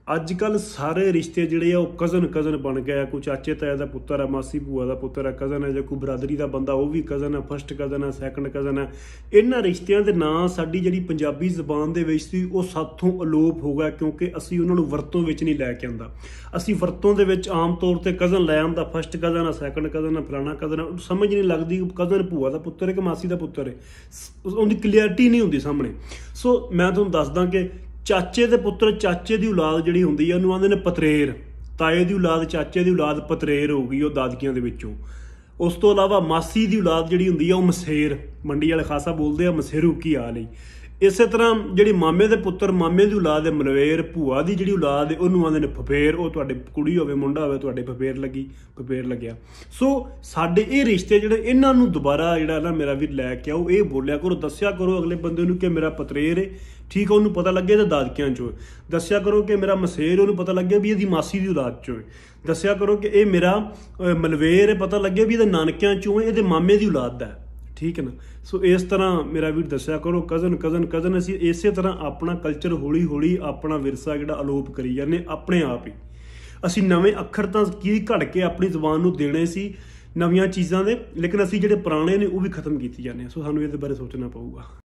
अजकल सारे रिश्ते जिहड़े आ कज़न कज़न बन गए। कोई चाचे ताए का पुत्तर है, मासी भूआ का पुत्तर है, कज़न है, जो कोई बरादरी का बंदा वह भी कज़न है, फस्ट कज़न है, सैकंड कज़न है। इन्हां रिश्तियां दे नां साडी जिहड़ी पंजाबी जबान दे विच सी वो साथों अलोप हो गया, क्योंकि असीं उन्हां नूं वरतों विच नहीं लैके आंदा। असीं वरतों दे विच आम तौर ते कज़न लै आंदा, फस्ट कज़न है, सैकंड कज़न है, फलाना कज़न है, समझ नहीं लगती कज़न भूआ का पुत्तर है कि मासी का पुत्तर है, उनकी क्लियरिटी नहीं होंदी सामने। सो मैं तुहानूं दसदा कि चाचे दे पुत्तर, चाचे की औलाद जिहड़ी हुंदी है उहनूं आंदे ने पतरेर, ताए की औलाद, चाचे की औलाद पतरेर हो गई, वो दादकियां दे विचों। उस तो इलावा मासी की औलाद जिहड़ी हुंदी है वो मसेर, मंडी वाले खासा बोलते हैं मसेरू की आ लई। इस तरह जिहड़ी मामे दे पुत्तर, मामे की औलाद है मलवेर, भूआ की जिहड़ी औलाद है उहनूं आंदे ने फफेर, वो तुहाडे कुड़ी होवे मुंडा होवे तुहाडे फफेर लगी, फफेर लग्या। सो साडे ये रिश्ते जिहड़े इन्हां नूं दुबारा जिहड़ा ना मेरा वीर लैके आओ, ये बोलिया करो, दस्सिया करो अगले बंदे नूं कि मेरा पतरेर है, ठीक है, उन्होंने पता लगे तो दादकियां चो दस्सिया करो कि मेरा मसेर, उन्होंने पता लगे भी ये मासी की औलाद चो है। दस्सिया करो कि ये मेरा मलवेर है, पता लगे भी ये नानकियां चो है, ये मामे की औलाद है, ठीक है ना। सो इस तरह मेरा वीर दस्सिया करो, कज़न कज़न कज़न असीं इस तरह अपना कल्चर हौली हौली अपना विरसा जिहड़ा अलोप करी जाने अपने आप ही। असीं नवें अखर तां की घड़ के अपनी जबान नूं देने सी नवीआं चीज़ां दे, लेकिन असीं जिहड़े पुराने ने वो भी खत्म कीती जाने। सो सानूं इहदे बारे सोचना पऊगा।